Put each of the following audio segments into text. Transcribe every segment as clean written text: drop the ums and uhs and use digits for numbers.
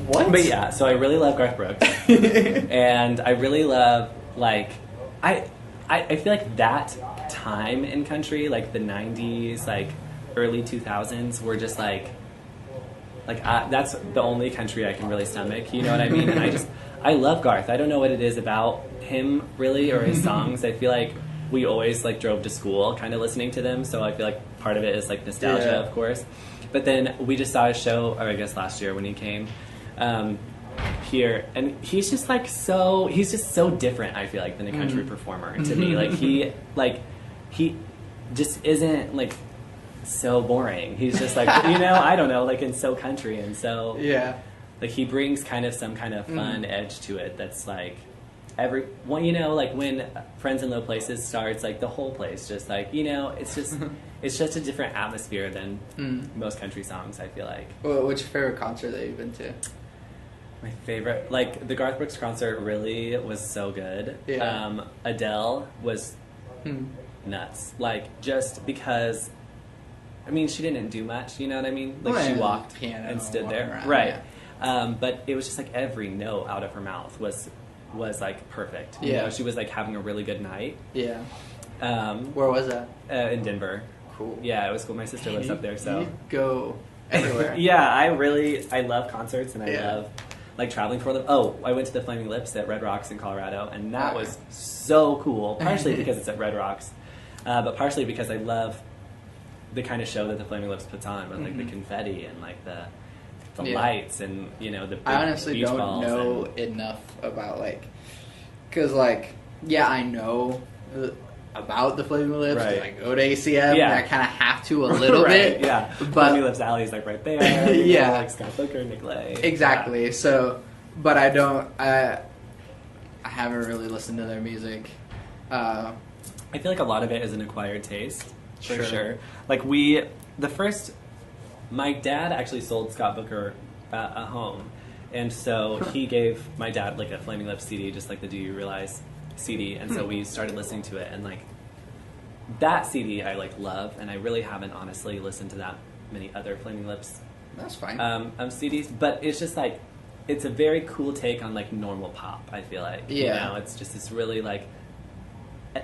What? But yeah, so I really love Garth Brooks. And I really love, like, I feel like that time in country, like the 90s, like early 2000s, were just like that's the only country I can really stomach, you know what I mean? And I love Garth. I don't know what it is about him, really, or his songs. I feel like we always, like, drove to school kind of listening to them, so I feel like part of it is, like, nostalgia, of course. But then we just saw a show, or I guess last year when he came, here, and he's just he's just so different, I feel like, than a country performer to me. He just isn't, like, so boring. He's just like, I don't know, like, and so country, and so like he brings kind of some kind of fun edge to it that's like like when Friends in Low Places starts, like the whole place just like, it's just a different atmosphere than most country songs, I feel like. Well, what's your favorite concert that you've been to? My favorite, like, the Garth Brooks concert really was so good. Yeah. Adele was nuts. Like, just because, I mean, she didn't do much, you know what I mean? Like, she walked piano and stood there. around, right. Yeah. But it was just like every note out of her mouth was like perfect. You know, she was like having a really good night. Yeah. Where was that? In Denver. Cool. Yeah, it was cool. My sister lives up there, so. You go everywhere. Yeah, I love concerts, and I love, like, traveling for them. Oh, I went to the Flaming Lips at Red Rocks in Colorado, and that was so cool. Partially because it's at Red Rocks, but partially because I love the kind of show that the Flaming Lips puts on with, like, the confetti and, like, the lights and, the big I honestly beach don't balls know enough about, like, because, like, I know about the Flaming Lips. Right. I go to ACM, and I kind of have to a little right, bit. Yeah, but Flaming Lips Alley is, like, right there. Yeah. Like Scott Booker, Nick Lay. Exactly. Yeah. So, but I don't. I haven't really listened to their music. I feel like a lot of it is an acquired taste, for Sure. sure. Like, my dad actually sold Scott Booker a home, and so he gave my dad, like, a Flaming Lips CD, just like the Do You Realize CD, and so we started listening to it, and, like, that CD I, like, love, and I really haven't honestly listened to that many other Flaming Lips That's fine. CDs, but it's just, like, it's a very cool take on, like, normal pop, I feel like. Yeah. It's just this really, like,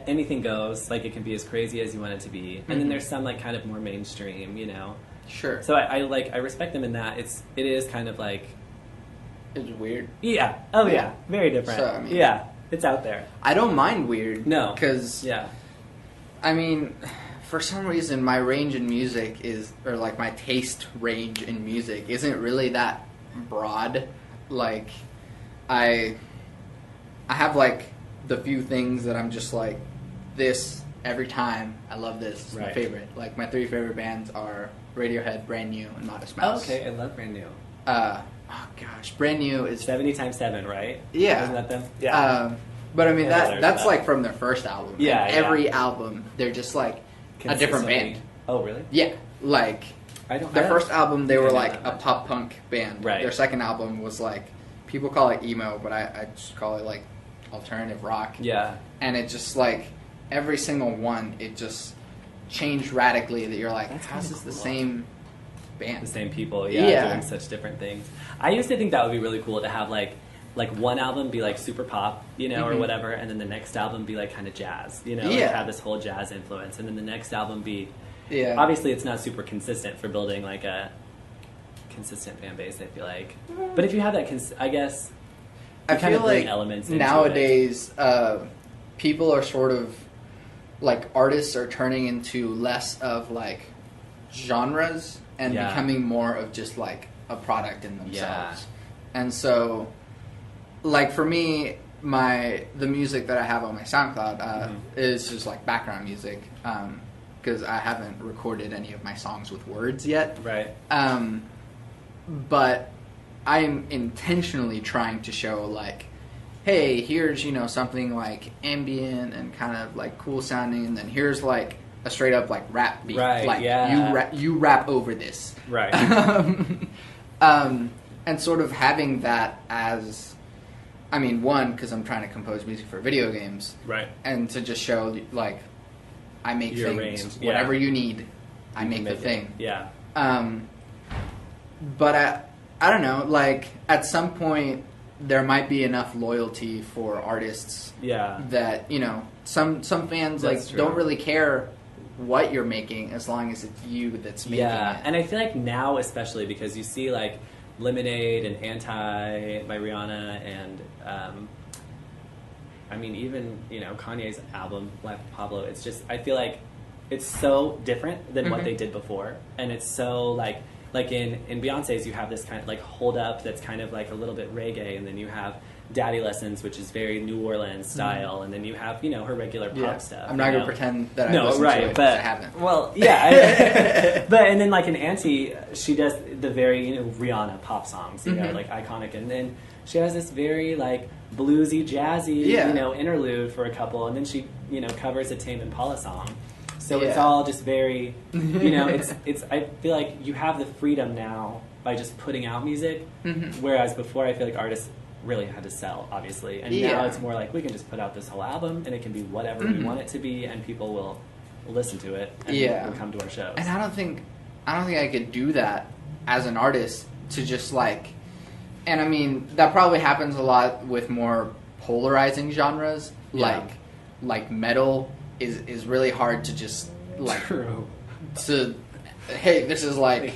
anything goes, like, it can be as crazy as you want it to be, and then there's some, like, kind of more mainstream, Sure. So I respect them in that. It is kind of like, It's weird. yeah, oh yeah, very different. So, I mean, yeah, it's out there. I don't mind weird. No, Because, yeah, I mean, for some reason, my range in music or like my taste range in music isn't really that broad. Like, I have, like, the few things that I'm just like, this every time. I love this. It's my favorite. Like, my 3 favorite bands are Radiohead, Brand New, and Modest Mouse. Oh, okay, I love Brand New. Oh gosh, Brand New is 70 times 7, right? Yeah. Isn't that them? Yeah. But I mean Yeah, that's like from their first album. Yeah, And every album they're just like a different band. Oh, really? Yeah, like their first album they were like a pop punk band. Right. Their second album was like, people call it emo, but I just call it like alternative rock. Yeah. And it just like every single one, it just changed radically. That you're like, how's this the same band? The same people, doing such different things. I used to think that would be really cool to have like one album be like super pop, or whatever, and then the next album be like kind of jazz, like have this whole jazz influence, and then the next album be, obviously it's not super consistent for building like a consistent fan base, I feel like. But if you have that, I guess, I feel like elements into nowadays people are sort of like, artists are turning into less of like genres and becoming more of just like a product in themselves. And so, like, for me, the music that I have on my SoundCloud is just like background music, because I haven't recorded any of my songs with words yet. Right. But I'm intentionally trying to show like, hey, here's, something like ambient and kind of like cool sounding, and then here's like a straight up like rap beat. Right, like you rap over this. Right. And sort of having that as, I mean, one, because I'm trying to compose music for video games. Right. And to just show, like, I make Your things. range, Whatever you need, I make the thing. Yeah. But I don't know, like, at some point, there might be enough loyalty for artists that, you know, some fans, That's true. don't really care what you're making as long as it's you that's making it. And I feel like now especially because you see, like, Lemonade and Anti by Rihanna and, I mean, even, you know, Kanye's album, Life of Pablo, it's just, I feel like it's so different than what they did before. And it's so, like in Beyonce's, you have this kind of, like, Hold Up that's kind of, like, a little bit reggae, and then you have Daddy Lessons, which is very New Orleans style, and then you have, you know, her regular pop stuff. I'm not going to pretend that I listened to it, but I haven't. Well, yeah. But, and then, like, in Auntie, she does the very, you know, Rihanna pop songs, you know, like, iconic, and then she has this very, like, bluesy, jazzy, you know, interlude for a couple, and then she, you know, covers a Tame Impala song. So it's all just very, you know, it's. I feel like you have the freedom now by just putting out music, whereas before I feel like artists really had to sell, obviously, and now it's more like we can just put out this whole album and it can be whatever we want it to be, and people will listen to it and will come to our shows. And I don't think I could do that as an artist to just like, and I mean that probably happens a lot with more polarizing genres, like metal. Is really hard to just like to hey, this is like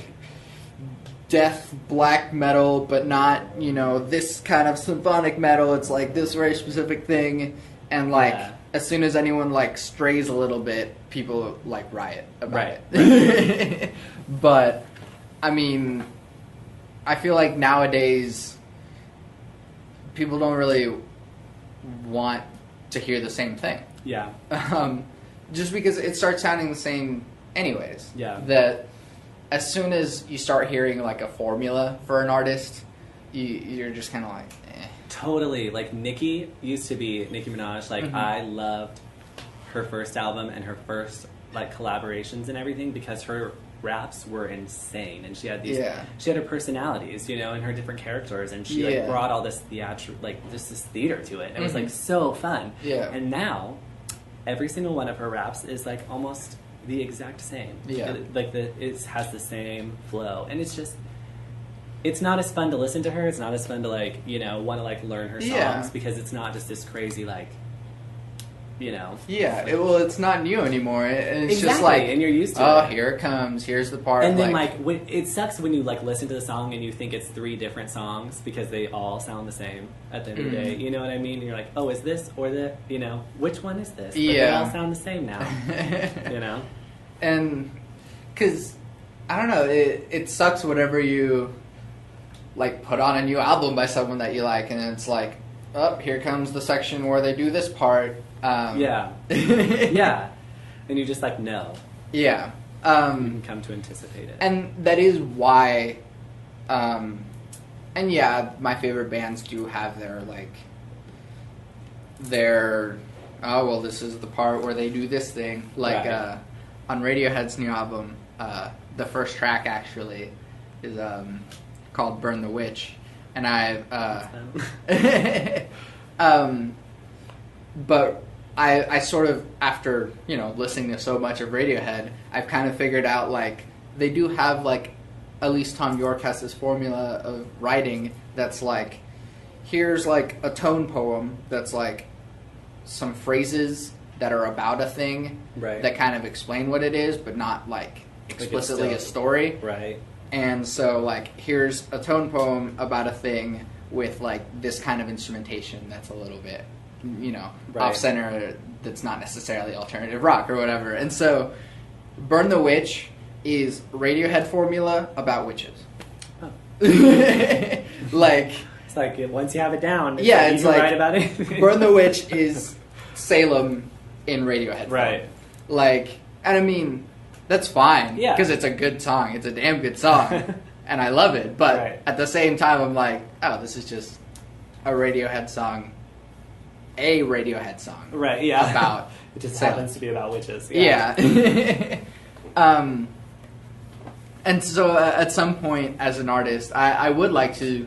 death black metal, but not, you know, this kind of symphonic metal. It's like this very specific thing, and like as soon as anyone like strays a little bit, people like riot about it. But I mean, I feel like nowadays people don't really want to hear the same thing. Yeah. Just because it starts sounding the same anyways. Yeah. That as soon as you start hearing like a formula for an artist, you're just kind of like, eh. Totally. Like Nicki Minaj, like I loved her first album and her first like collaborations and everything because her raps were insane, and she had these she had her personalities, you know, and her different characters, and she like brought all this like just this theater to it. It was like so fun. And now every single one of her raps is like almost the exact same. It has the same flow, and it's just, it's not as fun to listen to her. It's not as fun to like, you know, want to like learn her songs because it's not just this crazy like, you know. It's not new anymore. It's just like, and you're used to it. Oh, here it comes. Here's the part. And then it sucks when you like listen to the song and you think it's 3 different songs because they all sound the same at the end of the day. You know what I mean? And you're like, oh, is this or the, you know, which one is this? But they all sound the same now. You know? And because I don't know, it sucks whenever you like put on a new album by someone that you like, and it's like, oh, here comes the section where they do this part. And you just like know. You can come to anticipate it. And that is why, and my favorite bands do have their like, oh well, this is the part where they do this thing. Like on Radiohead's new album, the first track actually is called "Burn the Witch," and but I sort of, after, you know, listening to so much of Radiohead, I've kind of figured out, like, they do have, like, at least Tom York has this formula of writing that's, like, here's, like, a tone poem that's, like, some phrases that are about a thing that kind of explain what it is, but not, like, explicitly a story. And so, like, here's a tone poem about a thing with, like, this kind of instrumentation that's a little bit, you know, off-center, that's not necessarily alternative rock or whatever. And so Burn the Witch is Radiohead formula about witches. Like, it's like once you have it down, you can write about it. Burn the Witch is Salem in Radiohead form. Like, and I mean, that's fine because it's a good song. It's a damn good song. And I love it. But at the same time, I'm like, oh, this is just a Radiohead song. A Radiohead song. About it just happens to be about witches. And so at some point as an artist, I would like to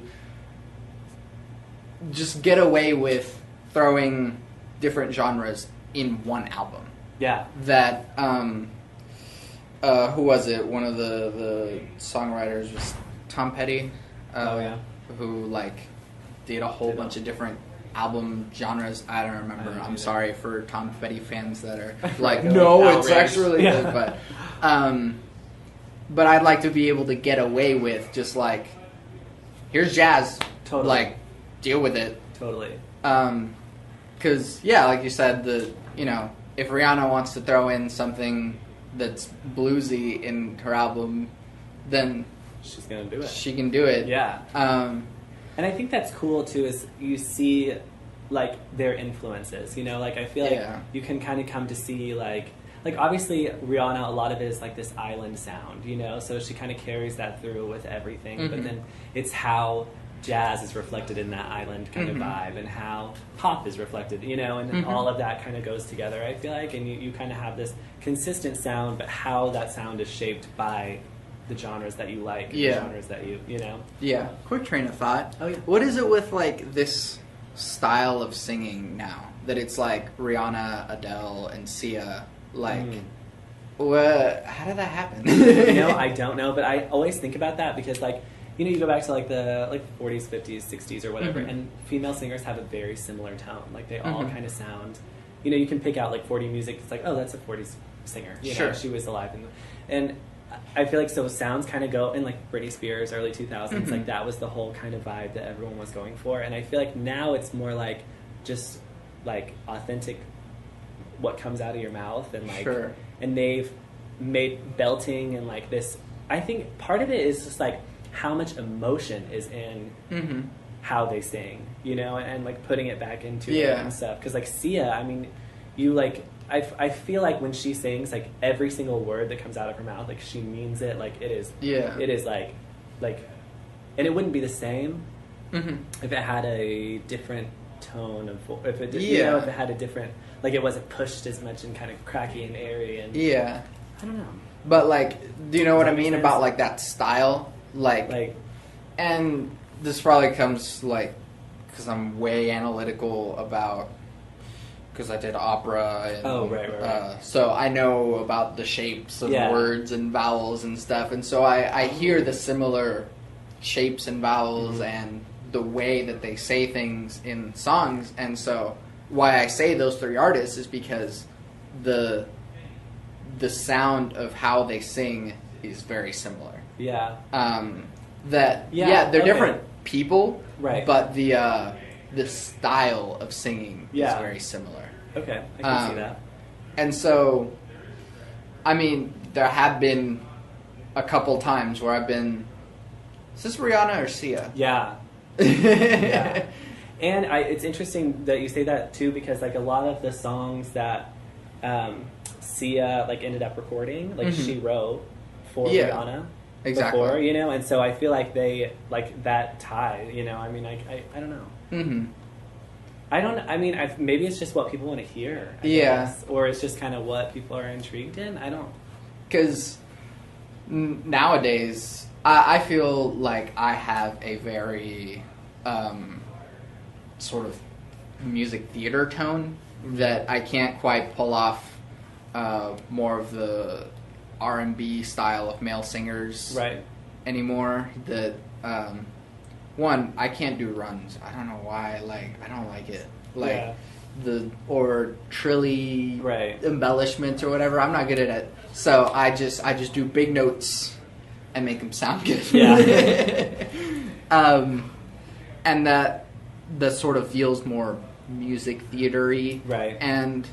just get away with throwing different genres in one album. That who was it? One of the songwriters was Tom Petty. who like did a whole bunch of different album genres. I don't remember. I'm sorry for Tom Petty fans that are like, no, it's actually really good. But I'd like to be able to get away with just like, here's jazz, like deal with it. Totally. Because like you said, if Rihanna wants to throw in something that's bluesy in her album, then she's gonna do it. She can do it. Yeah. And I think that's cool too. Is you see like their influences. Like I feel like you can kind of come to see like obviously Rihanna. A lot of it is like this island sound. So she kind of carries that through with everything. Mm-hmm. But then it's how jazz is reflected in that island kind of vibe, and how pop is reflected, and all of that kind of goes together, I feel like, and you kind of have this consistent sound, but how that sound is shaped by the genres that you like, the genres that you know. Yeah, quick train of thought. Oh, yeah. What is it with, like, this style of singing now? That it's, like, Rihanna, Adele, and Sia, like... how did that happen? I don't know, but I always think about that because, like, you go back to like the 40s, 50s, 60s, or whatever, and female singers have a very similar tone. Like they all kind of sound, you can pick out like 40 music. It's like, oh, that's a 40s singer. Sure. She was alive, and I feel like so sounds kind of go in like Britney Spears, early 2000s. Like that was the whole kind of vibe that everyone was going for. And I feel like now it's more like just like authentic, what comes out of your mouth, and like, and they've made belting and like this. I think part of it is just like how much emotion is in how they sing, and like putting it back into it and stuff. Because like Sia, I mean, I feel like when she sings, like every single word that comes out of her mouth, like she means it. Like it is, it is like, and it wouldn't be the same if it had a different tone of, if it, if it had a different, like it wasn't pushed as much and kind of cracky and airy and I don't know. But like, do you know what I mean about like that style? Like, and this probably comes like because I'm way analytical about, because I did opera and right. So I know about the shapes of words and vowels and stuff, and so I hear the similar shapes and vowels and the way that they say things in songs, and so why I say those three artists is because the sound of how they sing is very similar. Yeah. They're different people, right? But the style of singing is very similar. Okay, I can see that. And so, I mean, there have been a couple times where I've been, is this Rihanna or Sia? Yeah. Yeah. And it's interesting that you say that too, because like a lot of the songs that Sia like ended up recording, like she wrote for Rihanna before, and so I feel like they like that tie, I mean, I don't know. I mean, maybe it's just what people want to hear, I guess, or it's just kind of what people are intrigued in. I don't, because nowadays I feel like I have a very sort of music theater tone that I can't quite pull off more of the R&B style of male singers anymore. That one, I can't do runs. I don't know why. Like, I don't like it. Like or trilly embellishments or whatever. I'm not good at it. So I just do big notes and make them sound good. And that sort of feels more music theater-y. Right. And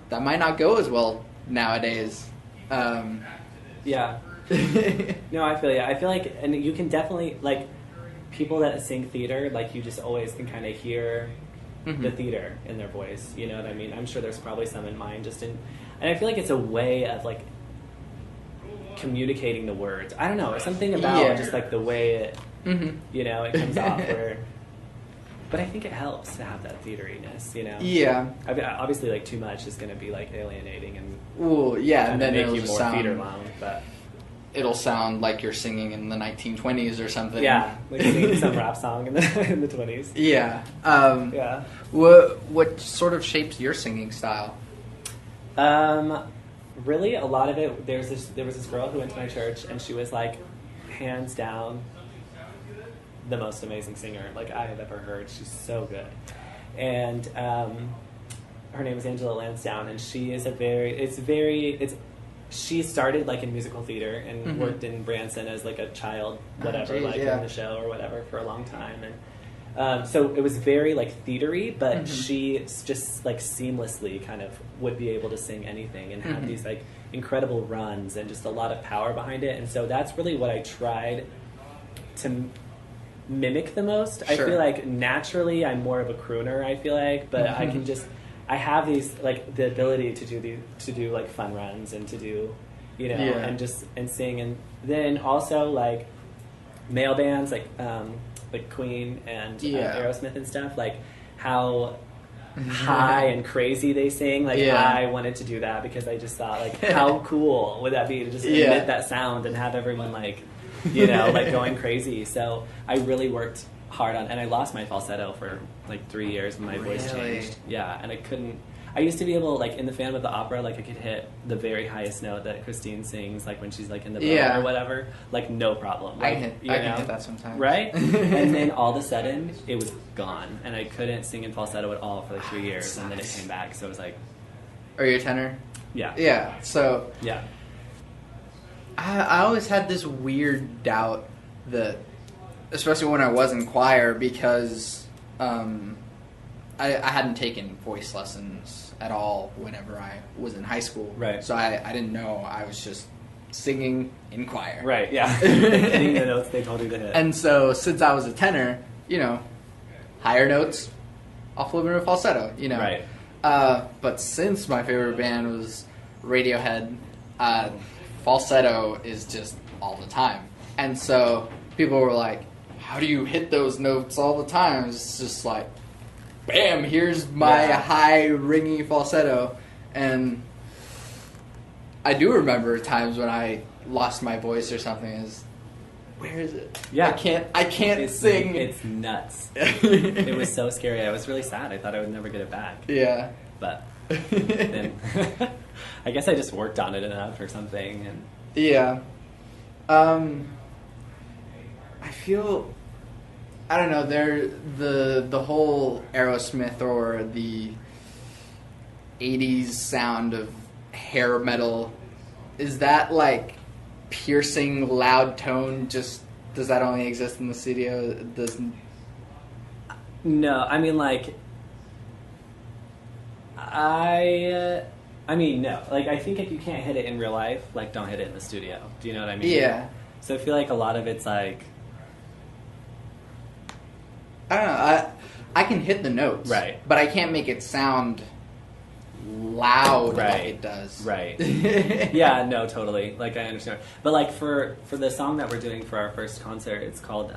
that might not go as well nowadays. Yeah. No, I feel you. I feel like, and you can definitely, like, people that sing theater, like, you just always can kind of hear the theater in their voice. You know what I mean? I'm sure there's probably some in mine and I feel like it's a way of, like, communicating the words. I don't know, something about just, like, the way it, it comes off where... But I think it helps to have that theateriness, Yeah. I mean, obviously, like, too much is going to be, like, alienating and... Well, yeah, and then make you more theater-bound, but... It'll sound like you're singing in the 1920s or something. Yeah, like singing some rap song in the 20s. Yeah. Yeah. What sort of shapes your singing style? Really, a lot of it, there was this girl who went to my church, and she was, like, hands down the most amazing singer like I have ever heard. She's so good. And her name is Angela Lansdowne, and she is she started like in musical theater and worked in Branson as like a child, whatever, in the show or whatever for a long time. And so it was very like theatery, but she just like seamlessly kind of would be able to sing anything and have these like incredible runs and just a lot of power behind it. And so that's really what I tried to mimic the most. I feel like naturally I'm more of a crooner, I feel like, but I have these like the ability to do like fun runs and to do, you know, and sing. And then also like male bands like Queen and Aerosmith and stuff, like how high and crazy they sing. Like I wanted to do that because I just thought like how cool would that be to just emit that sound and have everyone like, you know, like going crazy. So I really worked hard on, and I lost my falsetto for like 3 years when my voice changed. Yeah, and I used to be able, like in the Phantom of the Opera, like I could hit the very highest note that Christine sings, like when she's like in the boat or whatever, like no problem. Like, I can hit that sometimes. Right? And then all of a sudden, it was gone, and I couldn't sing in falsetto at all for like 3 years, and then it came back, so it was like... Are you a tenor? Yeah. Yeah, so... Yeah. I always had this weird doubt that, especially when I was in choir, because I hadn't taken voice lessons at all whenever I was in high school. Right. So I didn't know. I was just singing in choir. Right, yeah. Hitting the notes they told you to hit. And so since I was a tenor, you know, higher notes, I'll flip into falsetto, you know. Right. But since my favorite band was Radiohead, falsetto is just all the time. And so people were like, how do you hit those notes all the time? It's just like, bam, here's my high ringing falsetto. And I do remember times when I lost my voice or something. Is where is it? Yeah. I can't sing. It's nuts. It was so scary. I was really sad. I thought I would never get it back. Yeah. But then I guess I just worked on it enough or something. And yeah. I feel, I don't know, the whole Aerosmith or the 80s sound of hair metal, is that like piercing loud tone, just does that only exist in the studio? No, I mean like I mean, no. Like, I think if you can't hit it in real life, like, don't hit it in the studio. Do you know what I mean? Yeah. So I feel like a lot of it's like... I don't know. I can hit the notes. Right. But I can't make it sound loud like it does. Right. Yeah, no, totally. Like, I understand. But, like, for the song that we're doing for our first concert, it's called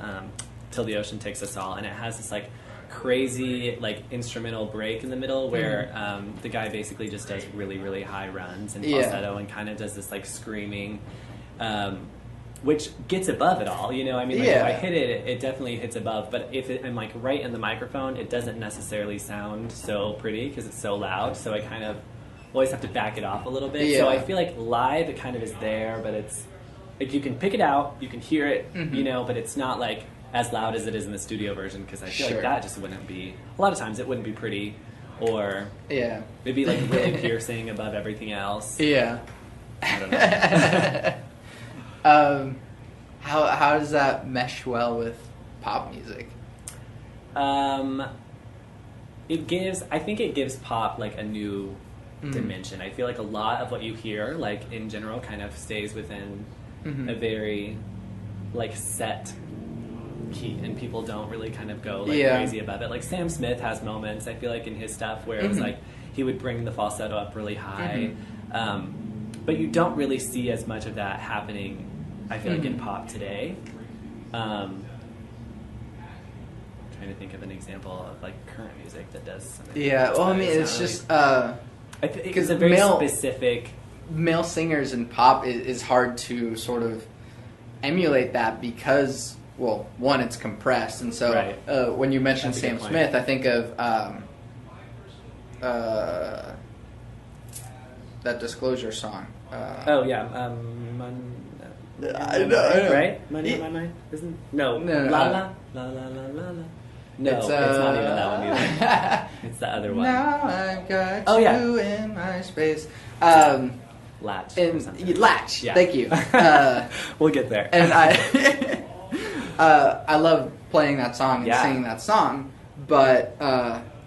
Till the Ocean Takes Us All, and it has this, like, crazy like instrumental break in the middle where the guy basically just does really really high runs and falsetto and kind of does this like screaming which gets above it all, you know. I mean, like, if I hit it, it definitely hits above, but if I'm like right in the microphone, it doesn't necessarily sound so pretty because it's so loud, so I kind of always have to back it off a little bit. So I feel like live it kind of is there, but it's like you can pick it out, you can hear it, you know, but it's not like as loud as it is in the studio version, because I feel like that just wouldn't be, a lot of times it wouldn't be pretty, or it'd be like really piercing above everything else. I don't know. How does that mesh well with pop music? I think it gives pop like a new dimension. I feel like a lot of what you hear, like in general, kind of stays within a very like set key, and people don't really kind of go like crazy above it. Like Sam Smith has moments, I feel like, in his stuff where it was like he would bring the falsetto up really high, but you don't really see as much of that happening, I feel like, in pop today. Trying to think of an example of like current music that does something. Well, I mean, it's just because a very specific male singers in pop is hard to sort of emulate that because, well, one, it's compressed, and so when you mention Sam Smith, I think of that Disclosure song. I know. Right? Money on my mind? No. No. La la la la la la la. No, it's not even that one either. It's the other one. Now I've got Oh, yeah. you in my space. Latch. Latch. Yeah. Thank you. We'll get there. And I love playing that song and singing that song, but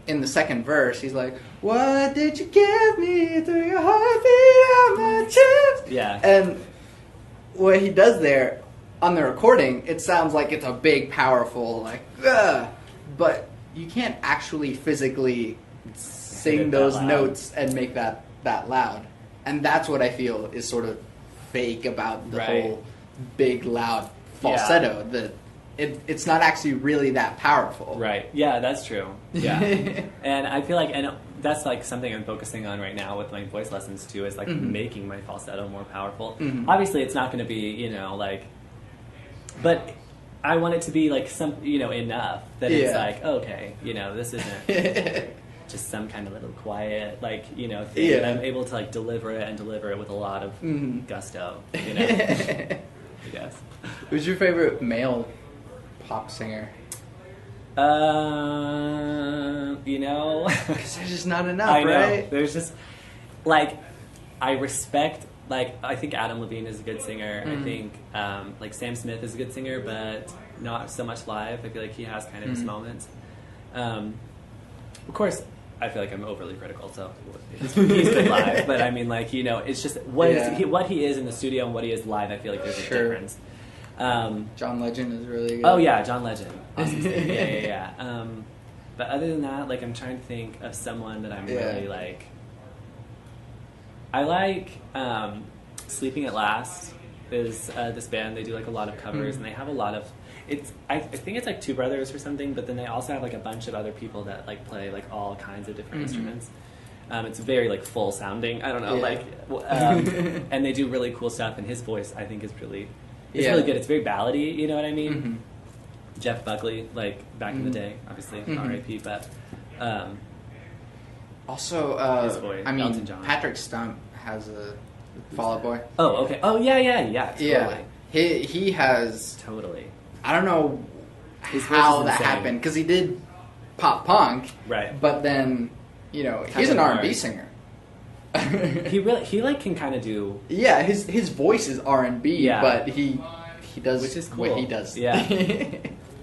in the second verse, he's like, "What did you give me through your heartbeat on my chest?" Yeah. And what he does there on the recording, it sounds like it's a big, powerful, like, ugh, but you can't actually physically sing those notes and make that loud. And that's what I feel is sort of fake about the whole big, loud falsetto. That it's not actually really that powerful. Right. Yeah, that's true. Yeah. And I feel like, and that's like something I'm focusing on right now with my voice lessons too, is like making my falsetto more powerful. Obviously, it's not going to be, like, but I want it to be like some, enough that it's like, okay, this isn't just some kind of little quiet, like, thing. And I'm able to like deliver it with a lot of gusto, I guess. Who's your favorite male pop singer? Because there's just not enough, I know. right? There's just, like, I respect, like, I think Adam Levine is a good singer. I think, like, Sam Smith is a good singer, but not so much live. I feel like he has kind of his moments. Of course, I feel like I'm overly critical, so he's good live. But, I mean, like, it's just what he is in the studio and what he is live, I feel like there's a difference. John Legend is really good. Oh, yeah, John Legend. Awesome. Yeah. But other than that, like, I'm trying to think of someone that I'm really, like... I like Sleeping at Last is this band. They do, like, a lot of covers, and they have a lot of... I think it's, like, two brothers or something, but then they also have, like, a bunch of other people that, like, play, like, all kinds of different instruments. It's very, like, full sounding. I don't know, and they do really cool stuff, and his voice, I think, is really... It's really good. It's very ballady, you know what I mean? Jeff Buckley, like, back in the day, obviously, R.I.P., but... also, his voice, I mean, Elton John. Patrick Stump has a Fall Out Boy. Oh, okay. Oh, yeah, totally. Yeah, he has... Totally. I don't know His how that happened, because he did pop punk, right? But then, he's an R&B singer. he like can kind of do. Yeah, his voice is R&B, but he does, which is cool. What he does. Yeah,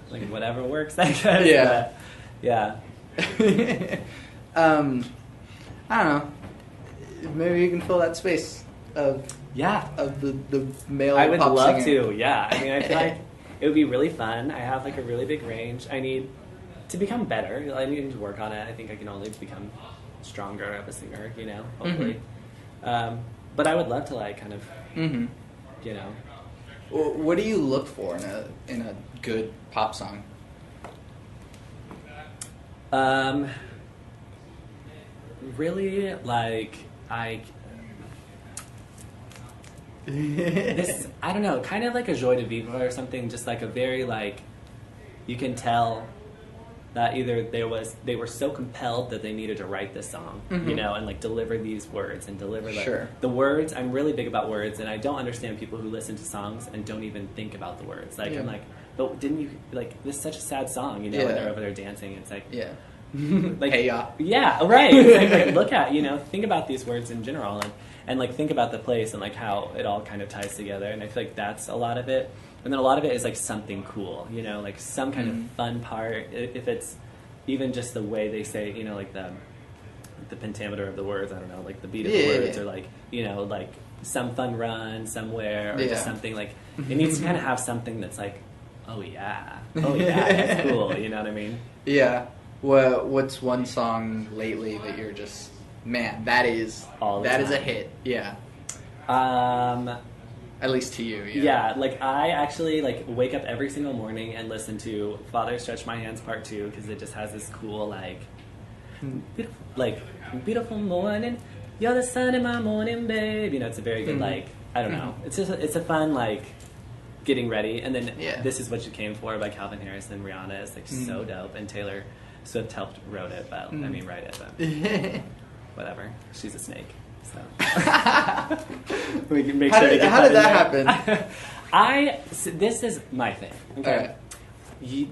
like whatever works, I guess. Yeah. I don't know. Maybe you can fill that space of the male. I would pop love singer. to. Yeah, I mean, I feel like it would be really fun. I have like a really big range. I need to become better. I need to work on it. I think I can only become stronger of a singer, hopefully. But I would love to like kind of, Well, what do you look for in a good pop song? Really, like, I don't know, kind of like a joie de vivre or something, just like a very, like, you can tell that either they were so compelled that they needed to write this song, and like deliver these words and deliver like the words. I'm really big about words, and I don't understand people who listen to songs and don't even think about the words. Like I'm like, but didn't you like this is such a sad song, and they're over there dancing. It's like like hey right. It's like look at think about these words in general, and like think about the place and like how it all kind of ties together. And I feel like that's a lot of it. And then a lot of it is like something cool, like some kind of fun part. If it's even just the way they say, like the pentameter of the words, I don't know, like the beat of the words, or like like some fun run somewhere, or just something like it needs to kind of have something that's like, oh yeah, that's cool. You know what I mean? Yeah. Well, what's one song lately that you're just that is a hit? Yeah. At least to you, yeah. Like I actually like wake up every single morning and listen to "Father Stretch My Hands" Part 2 because it just has this cool beautiful morning. You're the sun in my morning, babe. It's a very good like I don't know. It's just it's a fun like getting ready, and then "This Is What You Came For" by Calvin Harris and Rihanna is like so dope, and Taylor Swift helped write it, but whatever. She's a snake. So we can make sure. How did that happen? This is my thing. Okay. Alright.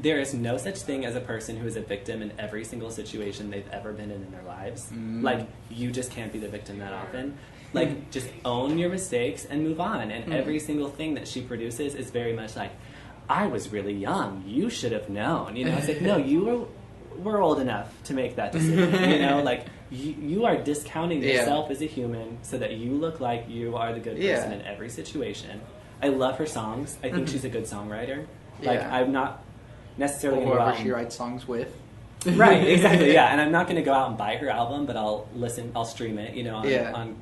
There is no such thing as a person who is a victim in every single situation they've ever been in their lives. Like, you just can't be the victim that often. Like, just own your mistakes and move on. And every single thing that she produces is very much like, I was really young. You should have known. You know, it's like, no, you were old enough to make that decision. You know, like, you are discounting yourself as a human so that you look like you are the good person in every situation. I love her songs. I think she's a good songwriter. Like, I'm not necessarily going to go out whoever she writes songs with. Right, exactly, yeah. And I'm not going to go out and buy her album, but I'll stream it, you know, on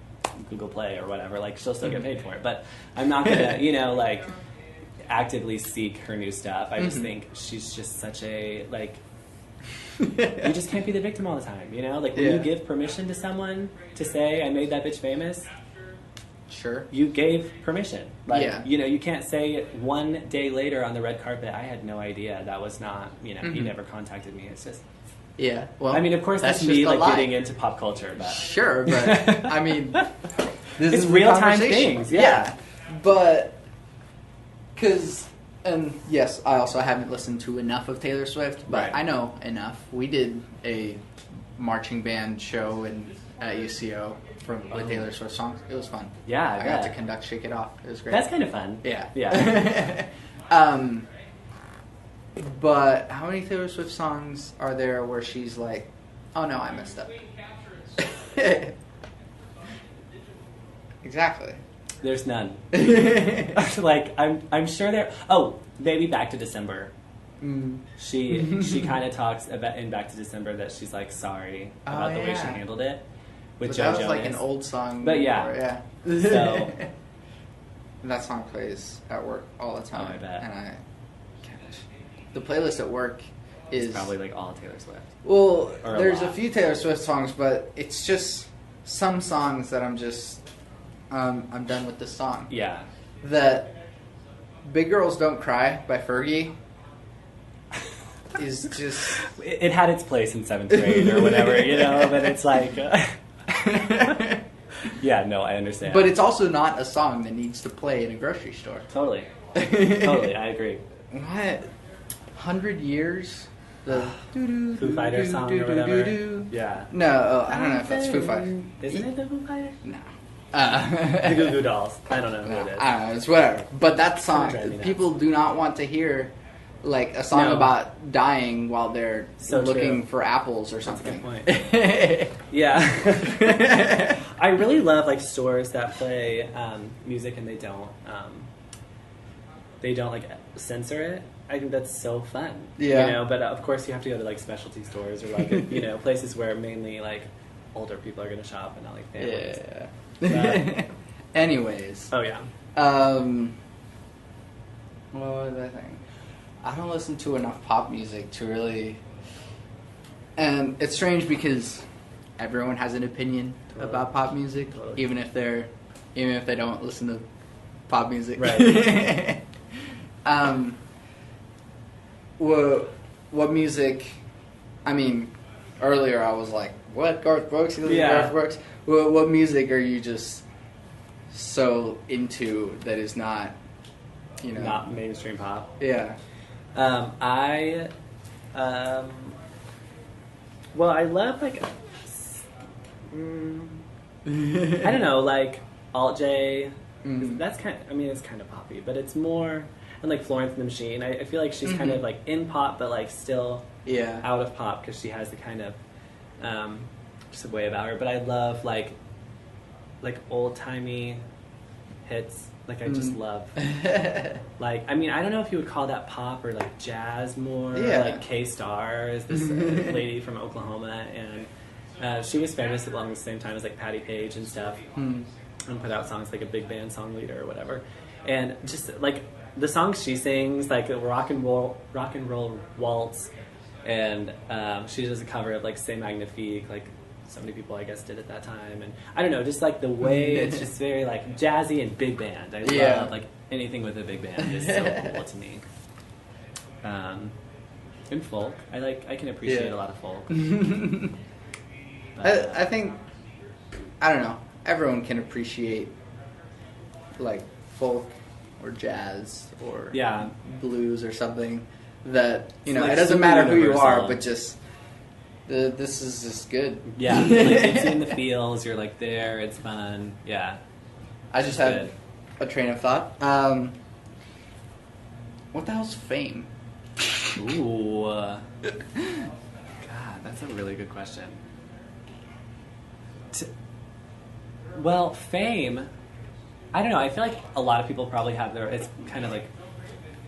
Google Play or whatever. Like, she'll still get paid for it. But I'm not going to, you know, like, actively seek her new stuff. I just think she's just such a, like, you just can't be the victim all the time, you know? Like, when you give permission to someone to say, I made that bitch famous, sure, you gave permission. Like, you know, you can't say one day later on the red carpet, I had no idea. That was not, you know, he never contacted me. It's just... Yeah, well... I mean, of course, that's me, like, getting into pop culture, but... Sure, but, I mean... It's real-time things, yeah. But... Because... And, yes, I also haven't listened to enough of Taylor Swift, but I know enough. We did a marching band show at UCO with Taylor Swift songs. It was fun. Yeah, I got to conduct Shake It Off. It was great. That's kind of fun. Yeah. Yeah. But how many Taylor Swift songs are there where she's like, oh no, I messed up? Exactly. There's none. Like, I'm sure there... Oh, maybe Back to December. She kind of talks about in Back to December that she's, like, sorry about the way she handled it. With Joe Jonas. That was like an old song. But yeah. So... that song plays at work all the time. Oh, I bet. And the playlist at work is... It's probably, like, all Taylor Swift. Well, there's a few Taylor Swift songs, but it's just some songs that I'm just... I'm done with this song. Yeah. That Big Girls Don't Cry by Fergie is just... It had its place in 7th grade or whatever, you know, but it's like... Yeah, no, I understand. But it's also not a song that needs to play in a grocery store. Totally. Totally, I agree. What? 100 Years? The Foo Fighters song or whatever? Yeah. No, I don't know if that's Foo Fighters. Isn't it the Foo Fighters? No. The Goo Goo Dolls. I don't know who it is. I don't know, it's whatever. But that song, people do not want to hear like a song about dying while they're looking for apples or something. That's a good point. Yeah. I really love like stores that play music and they don't like censor it. I think that's so fun. Yeah. You know, but of course you have to go to like specialty stores or like you know places where mainly like older people are going to shop and not like families. Yeah. Anyways. Oh yeah. What was I think? I don't listen to enough pop music to really... And it's strange because everyone has an opinion about pop music, even if they don't listen to pop music. Right. What music... I mean, earlier I was like, what? Garth Brooks? Garth Brooks? What music are you just so into that is not, you know... Not mainstream pop? Yeah. I love like I don't know, like Alt J. That's kind of, I mean, it's kind of poppy, but it's more, and like Florence and the Machine. I feel like she's kind of like in pop, but like still out of pop because she has the kind of just a way about her. But I love like old timey hits. Like, I just love... like, I mean, I don't know if you would call that pop or, like, jazz more. Yeah. Like, K-Star is this lady from Oklahoma. And she was famous along the same time as, like, Patti Page and stuff. And put out songs like a big band song leader or whatever. And just, like, the songs she sings, like, Rock and Roll Waltz. And she does a cover of, like, C'est Magnifique, like... So many people, I guess, did at that time, and I don't know, just like the way it's just very like jazzy and big band. I love like anything with a big band is so cool to me. And folk, I can appreciate a lot of folk. I think I don't know. Everyone can appreciate like folk or jazz or Yeah. blues or something that, you know, Like it doesn't super matter who you are, universal. but just this is just good. Yeah, like it's in the feels. You're like there. It's fun. Yeah. I just had a train of thought. What the hell's fame? Ooh. God, that's a really good question. Well, fame. I don't know. I feel like a lot of people probably have their. It's kind of like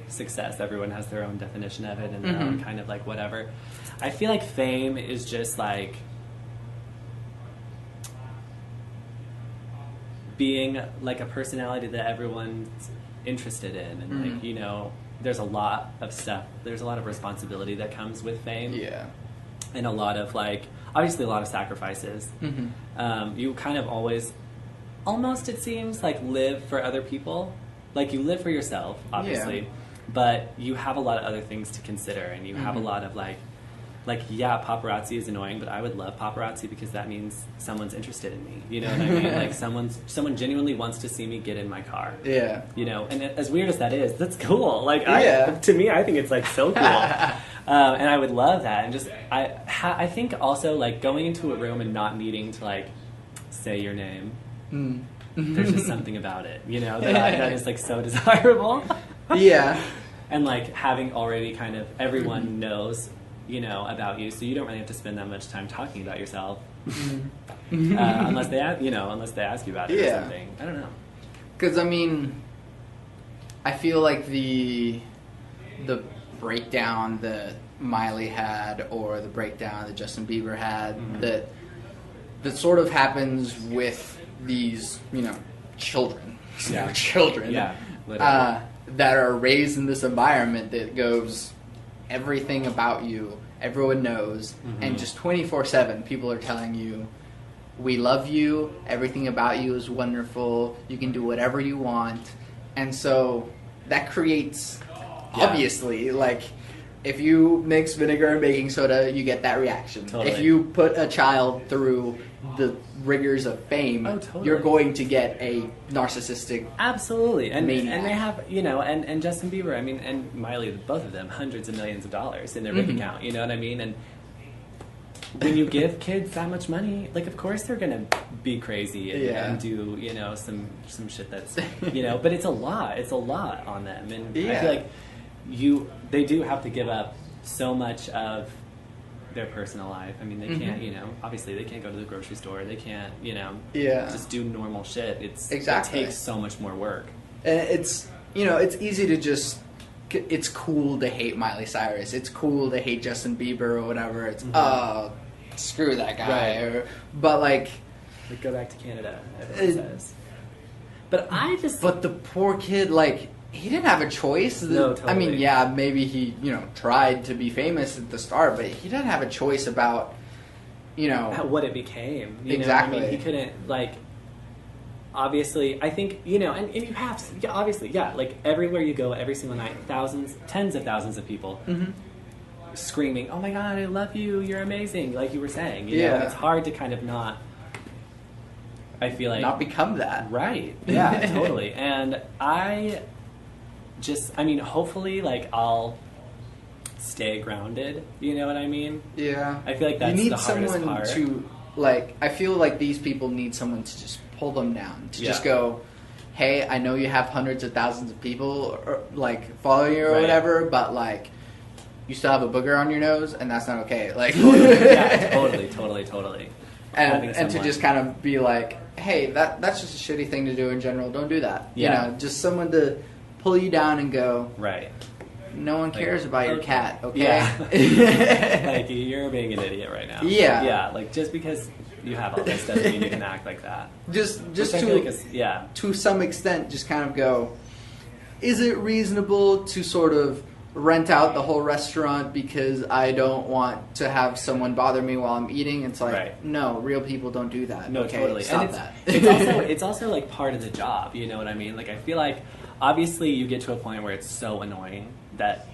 success. Everyone has their own definition of it and their own kind of like whatever. I feel like fame is just like being like a personality that everyone's interested in, and like, you know, there's a lot of stuff. There's a lot of responsibility that comes with fame. Yeah. And a lot of like, obviously a lot of sacrifices. You kind of always, almost it seems like live for other people. Like you live for yourself, obviously, but you have a lot of other things to consider, and you have a lot of like yeah, paparazzi is annoying, but I would love paparazzi because that means someone's interested in me. You know what I mean? Like someone genuinely wants to see me get in my car. Yeah. You know, and as weird as that is, that's cool. Like to me, I think it's like so cool. And I would love that. And just I think also like going into a room and not needing to like say your name. There's just something about it, you know, that is like so desirable. Yeah. And like having already kind of everyone knows, you know, about you, so you don't really have to spend that much time talking about yourself, unless they ask you about it or something. I don't know. Because I mean, I feel like the breakdown that Miley had, or the breakdown that Justin Bieber had, that sort of happens with these, you know, children, that are raised in this environment that goes, everything about you, everyone knows, and just 24/7 people are telling you, we love you, everything about you is wonderful, you can do whatever you want. And so that creates, obviously, like, if you mix vinegar and baking soda, you get that reaction. Totally. If you put a child through the rigors of fame, you're going to get a narcissistic maniac. And they have, you know, and Justin Bieber, I mean, and Miley, both of them, hundreds of millions of dollars in their bank account, you know what I mean? And when you give kids that much money, like, of course they're going to be crazy and do, you know, some shit that's, you know, but it's a lot on them. And I feel like they do have to give up so much of their personal life. I mean, they can't, you know, obviously they can't go to the grocery store. They can't, you know, just do normal shit. It takes so much more work. And it's, you know, it's easy to just, it's cool to hate Miley Cyrus. It's cool to hate Justin Bieber or whatever. It's, screw that guy. Right. But like, go back to Canada, everyone says. But But the poor kid, like, he didn't have a choice. No, totally. I mean, yeah, maybe he, you know, tried to be famous at the start, but he didn't have a choice about, you know, what it became. You exactly. know? I mean, he couldn't, like, obviously, I think, you know, and you have, obviously, like, everywhere you go, every single night, tens of thousands of people screaming, oh my God, I love you, you're amazing, like you were saying. You know? It's hard to kind of not, I feel like, not become that. Right. Yeah, totally. And I mean, hopefully, like, I'll stay grounded, you know what I mean? Yeah. I feel like that's the hardest part. I feel like these people need someone to just pull them down, to just go, hey, I know you have hundreds of thousands of people, like, following you or whatever, but, like, you still have a booger on your nose, and that's not okay. Like, totally. And to just kind of be like, hey, that's just a shitty thing to do in general. Don't do that. Yeah. You know, just someone to pull you down and go, right. No one cares about your cat, okay? Yeah. Like, you're being an idiot right now. Yeah. Yeah, like, just because you have all this doesn't mean you can act like that. Just to some extent, just kind of go, is it reasonable to sort of rent out the whole restaurant because I don't want to have someone bother me while I'm eating? It's like, no, real people don't do that. No, okay, totally. Stop that. It's also like part of the job, you know what I mean? Like, I feel like, obviously you get to a point where it's so annoying that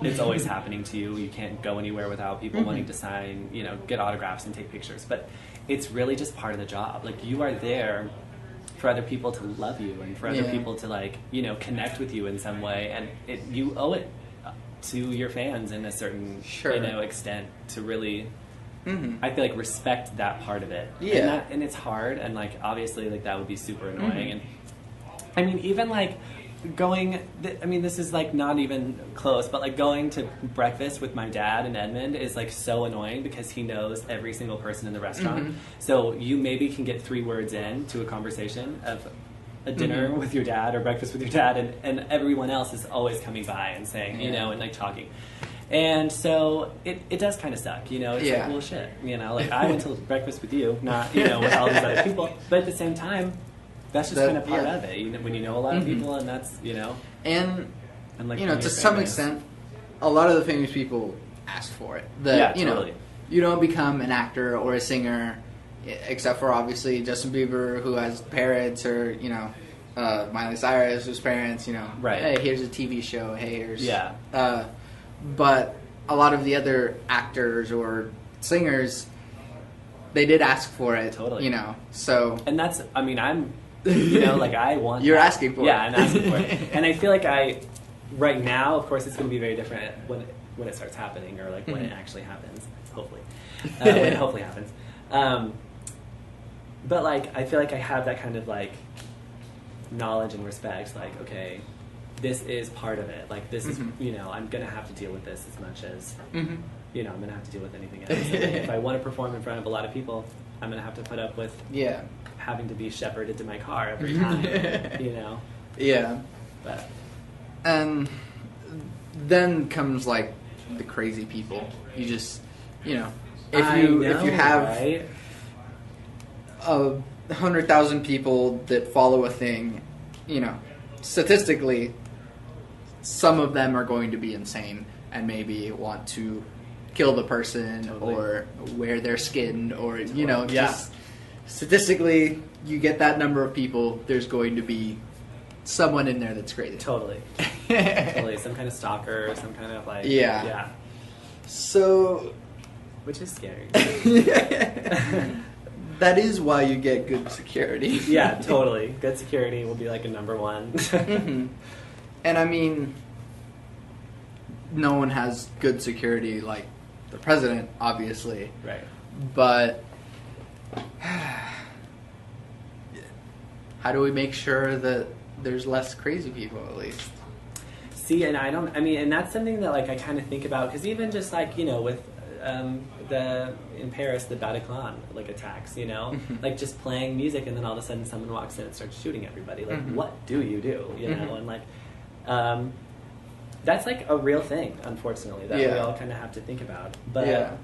it's always happening to you. You can't go anywhere without people wanting to sign, you know, get autographs and take pictures. But it's really just part of the job. Like, you are there for other people to love you and for other people to like, you know, connect with you in some way, and you owe it to your fans in a certain you know extent to really I feel like respect that part of it. And it's hard, and like obviously like that would be super annoying. And I mean, even like going, I mean, this is like not even close, but like going to breakfast with my dad in Edmond is like so annoying because he knows every single person in the restaurant. So you maybe can get 3 words in to a conversation of a dinner with your dad or breakfast with your dad, and everyone else is always coming by and saying, you know, and like talking. And so it does kind of suck, you know. It's like, well, shit, you know, like I went to breakfast with you, not, you know, with all these other people. But at the same time, that's just kind of part of it. You know, when you know a lot of people, and that's, you know. And like, you know, to some extent, a lot of the famous people ask for it. That, you know, you don't become an actor or a singer, except for obviously Justin Bieber, who has parents, or, you know, Miley Cyrus, whose parents, you know, hey, here's a TV show, hey, here's... but a lot of the other actors or singers, they did ask for it, you know, so... And that's, I mean, I'm, you know, like, I want You're asking for it. Yeah, I'm asking for it. And I feel like right now, of course, it's going to be very different when it starts happening, or, like, when it actually happens, hopefully. When it hopefully happens. But, like, I feel like I have that kind of, like, knowledge and respect, like, okay... this is part of it. Like, this is, you know, I'm going to have to deal with this as much as, you know, I'm going to have to deal with anything else. If I want to perform in front of a lot of people, I'm going to have to put up with having to be shepherded to my car every time, you know? But. And then comes, like, the crazy people. You just, you know, if you have 100,000 people that follow a thing, you know, statistically, some of them are going to be insane and maybe want to kill the person or wear their skin, or, you know, just statistically, you get that number of people, there's going to be someone in there that's crazy. Totally. Some kind of stalker, some kind of, like... So... Which is scary. That is why you get good security. Totally. Good security will be, like, a number one. And, I mean, no one has good security like the president, obviously. Right. But how do we make sure that there's less crazy people, at least? See, and and that's something that, like, I kind of think about, because even just, like, you know, with in Paris, the Bataclan, like, attacks, you know, like, just playing music, and then all of a sudden someone walks in and starts shooting everybody. Like, what do, you know? And, like, that's, like, a real thing, unfortunately, that we all kind of have to think about. But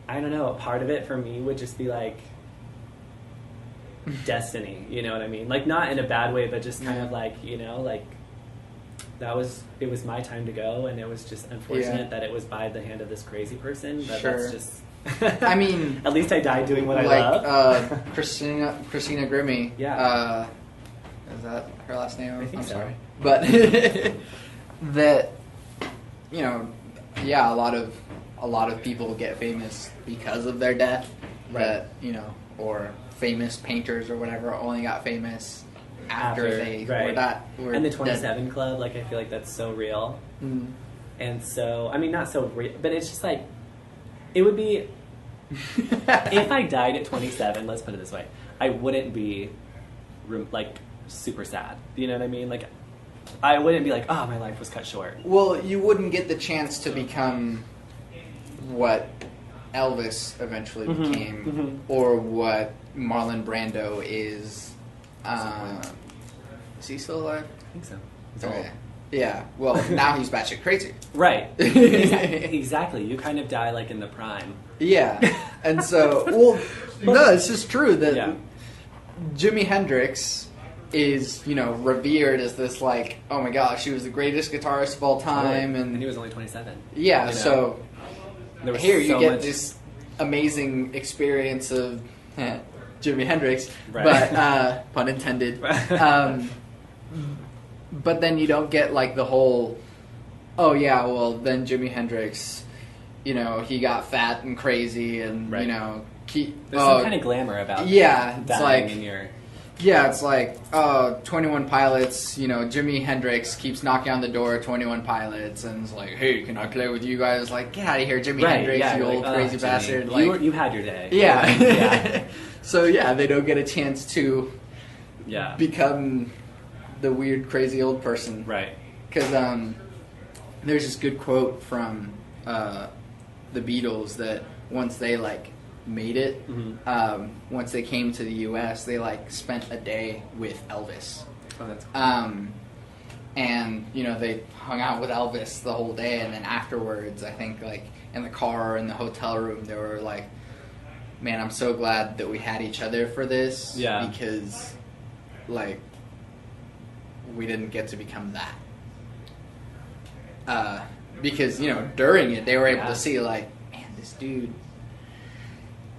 I don't know, a part of it for me would just be, like, destiny, you know what I mean? Like, not in a bad way, but just kind of, like, you know, like, it was my time to go, and it was just unfortunate that it was by the hand of this crazy person, but that's just... I mean... At least I died doing what I love. Like, Christina Grimmie. Is that her last name? I think so. Sorry. But that, you know, a lot of people get famous because of their death. That, you know, or famous painters or whatever only got famous after they were and the 27 dead. Club, like, I feel like that's so real. And so, I mean, not so real, but it's just like, it would be, if I died at 27, let's put it this way, I wouldn't be, like, super sad. You know what I mean? Like, I wouldn't be like, oh, my life was cut short. Well, you wouldn't get the chance to become what Elvis eventually became, or what Marlon Brando is. Is he still alive? I think so. He's old. Yeah. Well, now he's batshit crazy. Right. Exactly. You kind of die, like, in the prime. Yeah. And so, well, no, it's just true that Jimi Hendrix is, you know, revered as this, like, oh my gosh, he was the greatest guitarist of all time. And he was only 27. Yeah, you know? So here you get this amazing experience of Jimi Hendrix, but pun intended. But then you don't get, like, the whole, oh yeah, well, then Jimi Hendrix, you know, he got fat and crazy, and you know, there's some kind of glamour about dying, like, in your Yeah, it's like 21 Pilots. You know, Jimi Hendrix keeps knocking on the door of 21 Pilots, and it's like, hey, can I play with you guys? Like, get out of here, Jimi Hendrix, you old crazy bastard. Like, you had your day. Yeah. Yeah. So yeah, they don't get a chance to Yeah. become the weird, crazy old person. Right. Because there's this good quote from the Beatles that once they like made it, once they came to the U.S., they like spent a day with Elvis. Oh, that's cool. And you know, they hung out with Elvis the whole day, and then afterwards, I think like in the car or in the hotel room, they were like, "Man, I'm so glad that we had each other for this." Yeah. Because like we didn't get to become that. Because you know, during it, they were able to see like, man, this dude,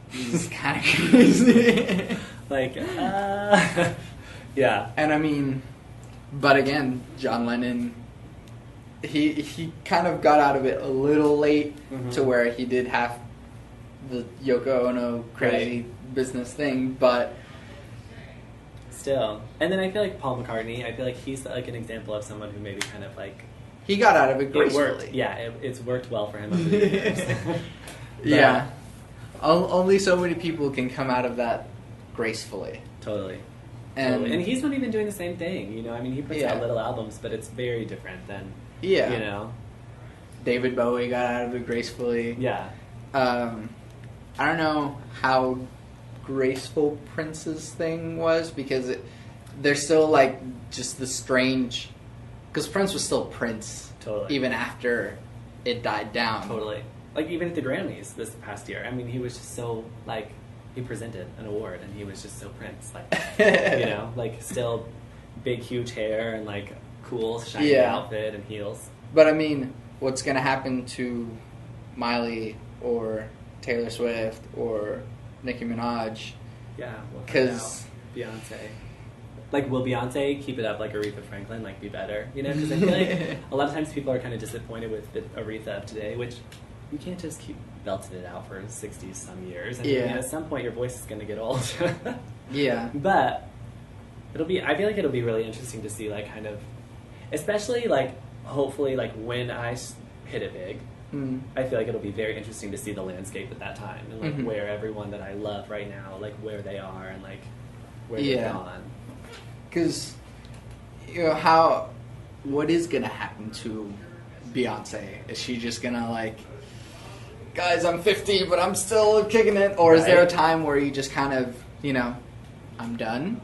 he's kind of crazy. Like, yeah. And I mean, but again, John Lennon, he kind of got out of it a little late to where he did have the Yoko Ono crazy business thing, but still. And then I feel like Paul McCartney, I feel like he's like an example of someone who maybe kind of like... He got out of it gracefully. It worked. Yeah, it's worked well for him over the years. Yeah. Only so many people can come out of that gracefully. Totally. And he's not even doing the same thing, you know? I mean, he puts out little albums, but it's very different than, you know? David Bowie got out of it gracefully. Yeah. I don't know how graceful Prince's thing was, because there's still, like, just the strange... Because Prince was still Prince. Totally. Even after it died down. Totally. Like, even at the Grammys this past year, I mean, he was just so, like... He presented an award, and he was just so Prince, like, you know, like, still big, huge hair, and, like, cool, shiny outfit and heels. But, I mean, what's going to happen to Miley or Taylor Swift or Nicki Minaj? Yeah, because Beyonce. Like, will Beyonce keep it up like Aretha Franklin, like, be better? You know, because I feel like a lot of times people are kind of disappointed with the Aretha of today, which... You can't just keep belting it out for 60-some years. I mean, at some point, your voice is going to get old. Yeah. But I feel like it'll be really interesting to see, like, kind of, especially, like, hopefully, like, when I hit it big, I feel like it'll be very interesting to see the landscape at that time and, like, where everyone that I love right now, like, where they are and, like, where they've gone. Because, you know, what is going to happen to Beyonce? Is she just going to, like... Guys, I'm 50, but I'm still kicking it. Or is there a time where you just kind of, you know, I'm done?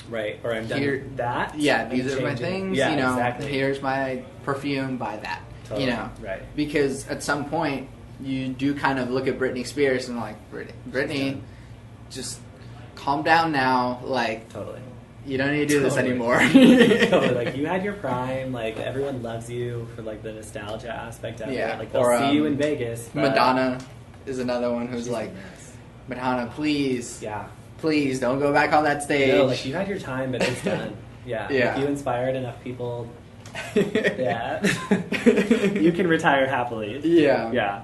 Right, or I'm done with that. Yeah, these are my things. Yeah, you know, exactly. Here's my perfume, buy that. Totally. You know, right. Because at some point, you do kind of look at Britney Spears and like, Britney, just calm down now. Like, totally. You don't need to do this anymore. Totally. Like, you had your prime. Like, everyone loves you for, like, the nostalgia aspect of it. Like, they'll see you in Vegas. But... Madonna is another one who's like, Madonna, please. Yeah. Please, don't go back on that stage. No, like, you had your time, but it's done. Yeah. Like, you inspired enough people. Yeah. You can retire happily. Yeah. Yeah.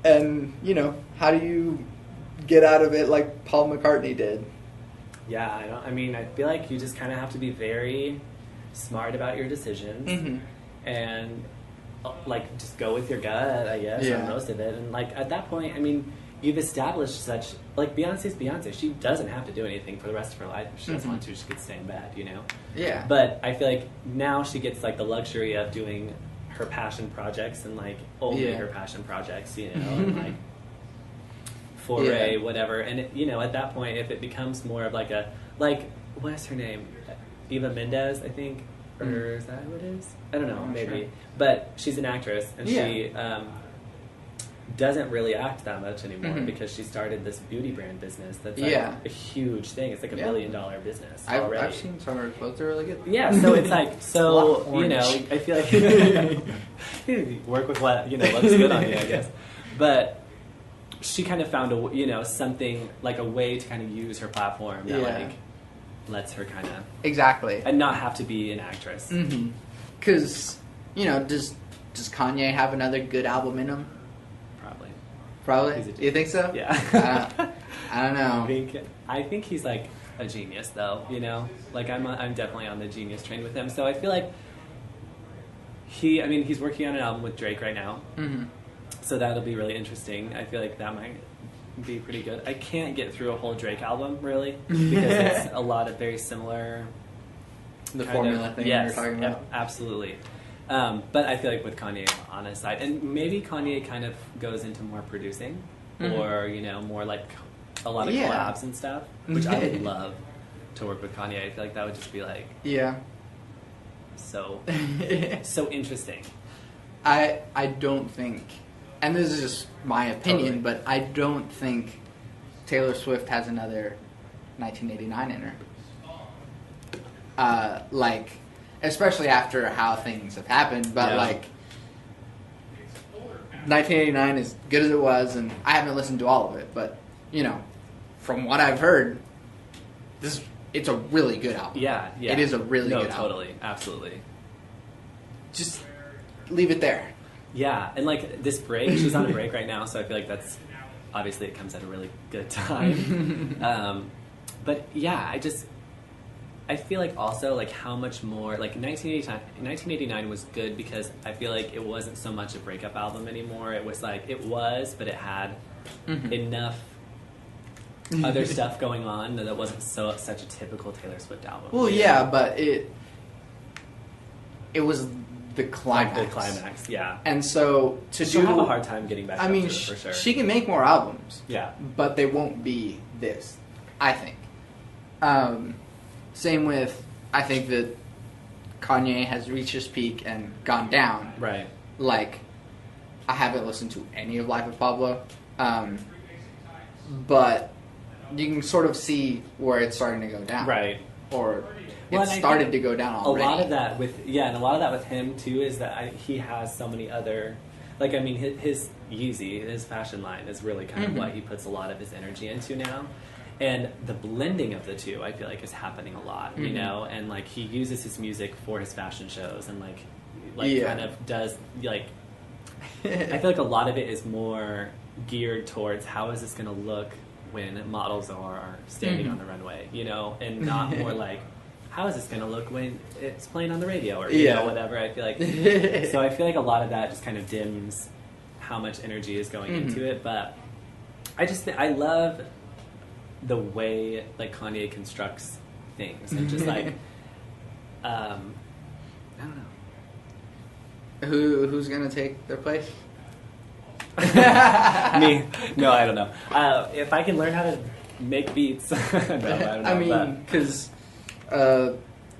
And, you know, how do you get out of it like Paul McCartney did? Yeah, I feel like you just kind of have to be very smart about your decisions and, like, just go with your gut, I guess, on most of it. And, like, at that point, I mean, you've established such, like, Beyonce's Beyonce. She doesn't have to do anything for the rest of her life. If she doesn't want to, she could stay in bed, you know? Yeah. But I feel like now she gets, like, the luxury of doing her passion projects and, like, only her passion projects, you know? And, like... foray, whatever, and it, you know, at that point, if it becomes more of like a, like, what's her name, Eva Mendes, I think, or is that who it is? I don't know, maybe, sure. But she's an actress, and she doesn't really act that much anymore because she started this beauty brand business that's like a huge thing. It's like $1 billion business already. I've seen some of her clothes; they're really good. Yeah, so it's like, so you know, I feel like you work with what you know looks good on you, I guess, but. She kind of found something like a way to kind of use her platform that like lets her kind of and not have to be an actress. Because you know, does Kanye have another good album in him? Probably. You think so? Yeah. I don't know. I think he's like a genius, though. You know, like I'm definitely on the genius train with him. So I feel like he's working on an album with Drake right now. Mm-hmm. So that'll be really interesting. I feel like that might be pretty good. I can't get through a whole Drake album, really, because it's a lot of very similar... The formula thing you're talking about? Absolutely. But I feel like with Kanye on his side, and maybe Kanye kind of goes into more producing, or, you know, more like a lot of collabs and stuff, which I would love to work with Kanye. I feel like that would just be like... Yeah. So interesting. I don't think, and this is just my opinion, but I don't think Taylor Swift has another 1989 in her. Like, especially after how things have happened, but like 1989 is good as it was, and I haven't listened to all of it, but you know, from what I've heard, it's a really good album. Yeah. It is a really good album. No, totally, absolutely. Just leave it there. Yeah, and like this break, she's on a break right now, so I feel like that's obviously it comes at a really good time. But yeah, I feel like also like how much more like 1989 was good because I feel like it wasn't so much a breakup album anymore. It was like but it had enough other stuff going on that it wasn't such a typical Taylor Swift album. Well, yeah, but it was the climax. Like the climax, yeah. And so she'll have a hard time getting back. I mean, for sure. She can make more albums. Yeah, but they won't be this, I think. Same with, I think that Kanye has reached his peak and gone down. Right. Like, I haven't listened to any of Life of Pablo, but you can sort of see where it's starting to go down. Right. Or it started to go down already. A lot of that with him too is that he has so many other, like I mean his Yeezy, his fashion line is really kind of what he puts a lot of his energy into now. And the blending of the two, I feel like, is happening a lot, you know? And, like, he uses his music for his fashion shows and, like kind of does, like... I feel like a lot of it is more geared towards how is this going to look when models are standing on the runway, you know? And not more like, how is this going to look when it's playing on the radio or, you know, whatever. I feel like... So I feel like a lot of that just kind of dims how much energy is going into it. But I love... the way like Kanye constructs things and just like I don't know who's gonna take their place. Me? No, I don't know. If I can learn how to make beats, no, I don't know. I mean, because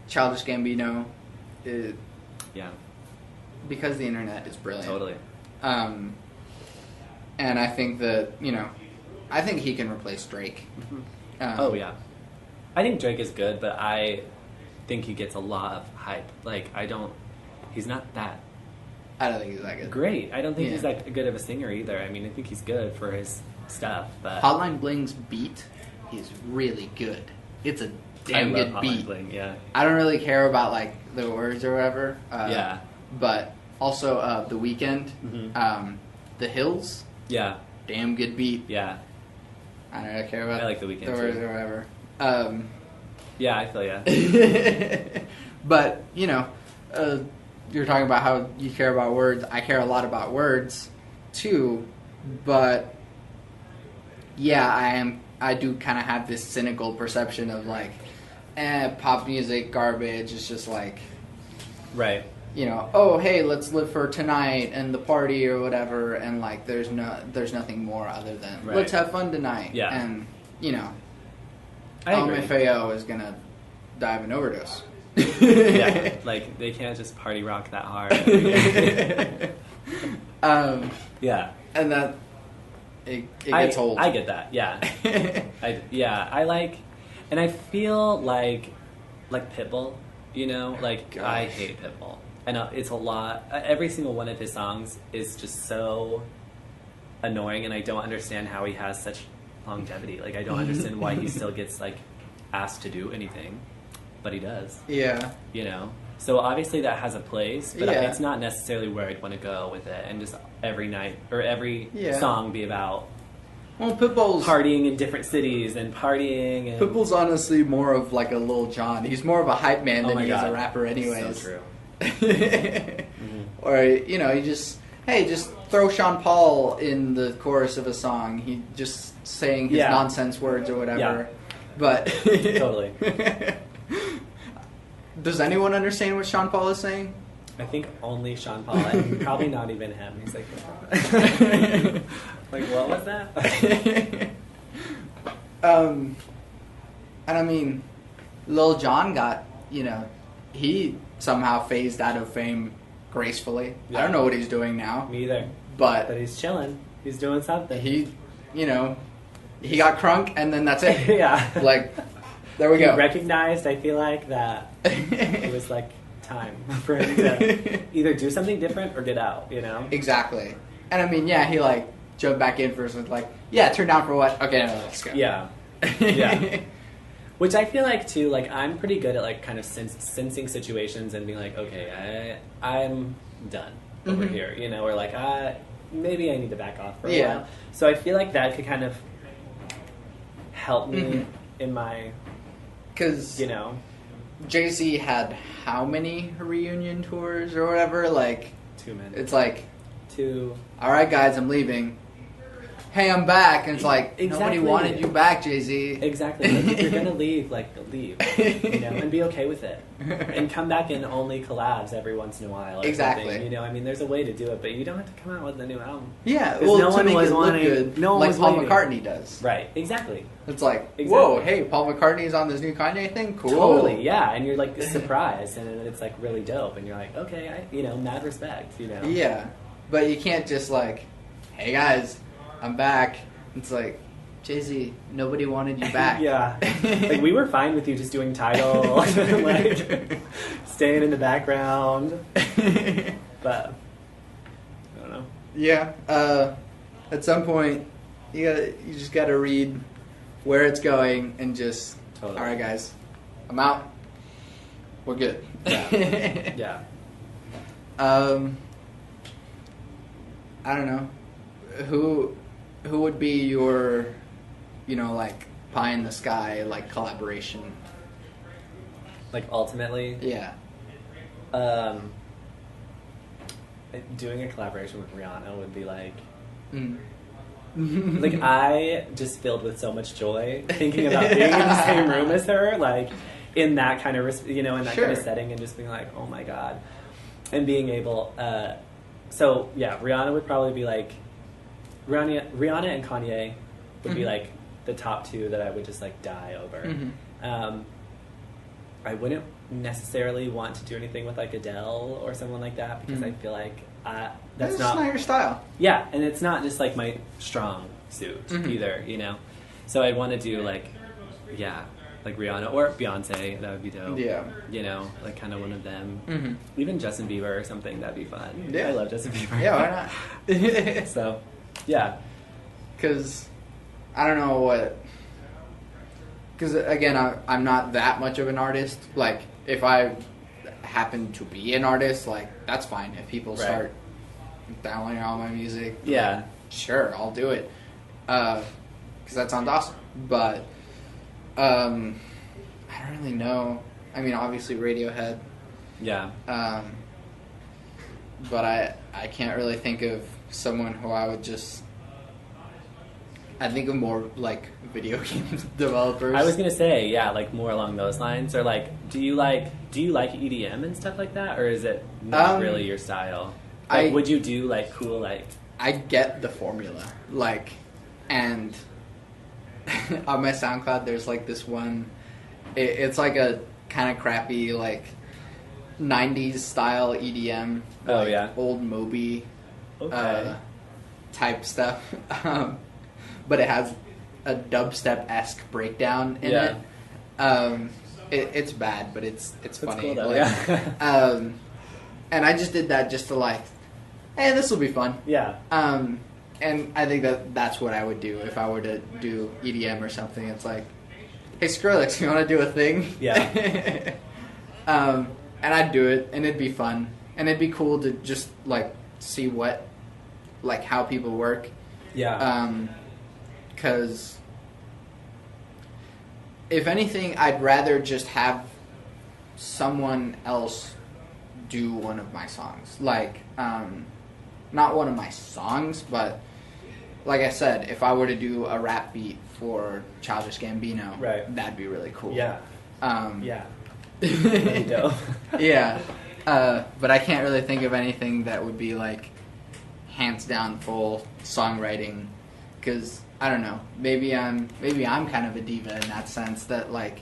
Childish Gambino, because the internet is brilliant. Totally. And I think that I think he can replace Drake. Oh, yeah. I think Drake is good, but I think he gets a lot of hype. Like, he's not that... I don't think he's that good. Great. I don't think he's that good of a singer either. I mean, I think he's good for his stuff, but... Hotline Bling's beat is really good. It's a damn good beat. Hotline Bling, yeah. I don't really care about, like, the words or whatever. Yeah. But also, The Weeknd, The Hills. Yeah. Damn good beat. Yeah. I don't really care about I like The Weeknd the words too. or whatever. Yeah, I feel ya. But, you're talking about how you care about words. I care a lot about words, too. But, yeah, I do kind of have this cynical perception of, like, pop music, garbage. It's just like... Right. Oh, hey, let's live for tonight and the party or whatever, and like there's nothing more other than let's have fun tonight. Yeah. And I agree. LMFAO is gonna die of an overdose. Yeah, like they can't just party rock that hard. Yeah. And that it gets old. I get that. Yeah. I like, and I feel like Pitbull. Gosh. I hate Pitbull. And it's a lot. Every single one of his songs is just so annoying, and I don't understand how he has such longevity. Like, I don't understand why he still gets, like, asked to do anything, but he does. Yeah. So obviously that has a place, but it's not necessarily where I'd want to go with it, and just every night, or every song be about Well, Pitbull's partying in different cities and partying. And... Pitbull's honestly more of like a Lil Jon. He's more of a hype man than he is a rapper, anyways. So true. Or you know, just throw Sean Paul in the chorus of a song. He just saying his nonsense words or whatever. Yeah. But totally. Does anyone understand what Sean Paul is saying? I think only Sean Paul, and probably not even him. He's like, like, what was that? And I mean, Lil Jon got, you know, he somehow phased out of fame gracefully. Yeah. I don't know what he's doing now. Me either. But he's chilling. He's doing something. He, you know, he got crunk and then that's it. Yeah. Like, there we go. He recognized, I feel like, that it was like time for him to either do something different or get out, you know? Exactly. And I mean, yeah, he like jumped back in first and like, yeah, turn down for what? Okay, no, let's go. Yeah. Yeah. Which I feel like too, like I'm pretty good at like kind of sensing situations and being like, okay, I'm done over here, you know, or like maybe I need to back off for a while. So I feel like that could kind of help me in my, because you know, Jay-Z had how many reunion tours or whatever? Like too many. It's like 2. All right, guys, I'm leaving. Hey, I'm back. And it's like, nobody wanted you back, Jay-Z. Exactly. Like, if you're going to leave, like, leave. You know, and be okay with it. And come back and only collabs every once in a while. Or exactly. Something. You know, I mean, there's a way to do it, but you don't have to come out with a new album. Yeah, well, no to one make was it look good, no one like was Paul waiting. McCartney does. Right, exactly. It's like, whoa, hey, Paul McCartney's on this new Kanye thing? Cool. Totally, yeah. And you're, like, surprised, and it's, like, really dope. And you're like, okay, you know, mad respect, you know. Yeah, but you can't just, like, hey, guys, I'm back. It's like, Jay-Z, nobody wanted you back. Yeah. Like, we were fine with you just doing Tidal, like, staying in the background. But, I don't know. Yeah. At some point, you just got to read where it's going and just, totally. All right, guys, I'm out. We're good. Yeah. Yeah. I don't know. Who would be your, you know, like, pie in the sky, like, collaboration? Like, ultimately? Yeah. Doing a collaboration with Rihanna would be, like... like, I just filled with so much joy thinking about being in the same room as her, like, in that kind of, you know, in that kind of setting, and just being like, oh my god. And being able... so, yeah, Rihanna would probably be, like... Rihanna and Kanye would be like the top 2 that I would just like die over. I wouldn't necessarily want to do anything with like Adele or someone like that because I feel like that's not your style. Yeah, and it's not just like my strong suit either, you know. So I'd want to do like Rihanna or Beyonce. That would be dope. Yeah, you know, like kind of one of them. Even Justin Bieber or something. That'd be fun. Yeah, I love Justin Bieber. Yeah, why not? So. Yeah. Because I don't know what... Because, again, I'm not that much of an artist. Like, if I happen to be an artist, like, that's fine. If people start downloading all my music, yeah, like, sure, I'll do it. Because that sounds awesome. But I don't really know. I mean, obviously Radiohead. Yeah. But I can't really think of someone who I would just... I think of more, like, video game developers. I was going to say, yeah, like, more along those lines. Or, like, do you like EDM and stuff like that? Or is it not really your style? Like, would you do, like, cool, like... I get the formula. Like, and on my SoundCloud, there's, like, this one... It's, like, a kind of crappy, like, 90s style EDM. Oh, like, yeah. Old Moby type stuff. But it has a dubstep-esque breakdown in it. It's bad, but it's funny. Cool, though, like, yeah. And I just did that just to like, hey, this will be fun. Yeah. And I think that's what I would do if I were to do EDM or something. It's like, hey, Skrillex, you want to do a thing? Yeah. And I'd do it, and it'd be fun, and it'd be cool to just like see how people work. Yeah. because if anything, I'd rather just have someone else do one of my songs. Like, not one of my songs, but like I said, if I were to do a rap beat for Childish Gambino, that'd be really cool. Yeah. Yeah. Really dope. Yeah. But I can't really think of anything that would be like hands down full songwriting, because I don't know, maybe I'm kind of a diva in that sense that like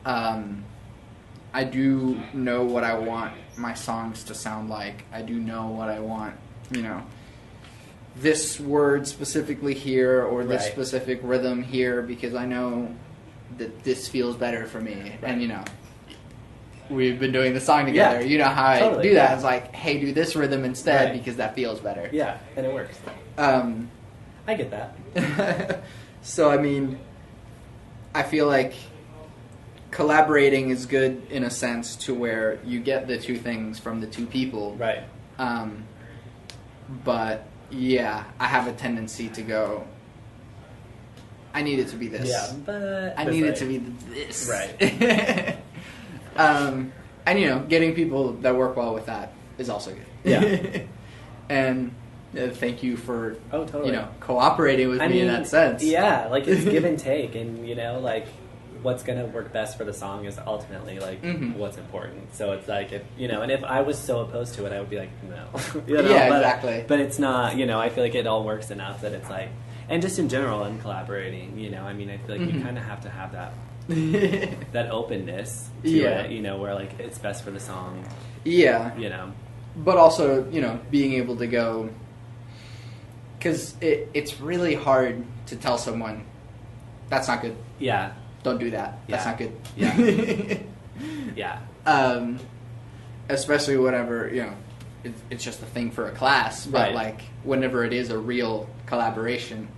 I do know what I want my songs to sound like. I do know what I want, you know, this word specifically here or this specific rhythm here, because I know that this feels better for me. And you know, we've been doing the song together. You know how I do that. It's like, hey, do this rhythm instead because that feels better. Yeah, and it works. I get that. So, I mean, I feel like collaborating is good in a sense to where you get the two things from the two people. Right. But, yeah, I have a tendency to go, I need it to be this. Yeah, but... I need it to be this. Right. And, you know, getting people that work well with that is also good. Yeah. And thank you for, totally. you know, cooperating with me in that sense. Yeah, like, it's give and take, and, you know, like, what's going to work best for the song is ultimately, like, what's important. So it's like, if, you know, and if I was so opposed to it, I would be like, no. You know, yeah, exactly. But it's not, you know, I feel like it all works enough that it's like, and just in general, in collaborating, you know, I mean, I feel like you kind of have to have that that openness to it, you know, where, like, it's best for the song. Yeah. You know. But also, you know, being able to go... Because it's really hard to tell someone, that's not good. Yeah. Don't do that. That's not good. Yeah. Yeah. Especially whenever, you know, it's just a thing for a class. But, like, whenever it is a real collaboration,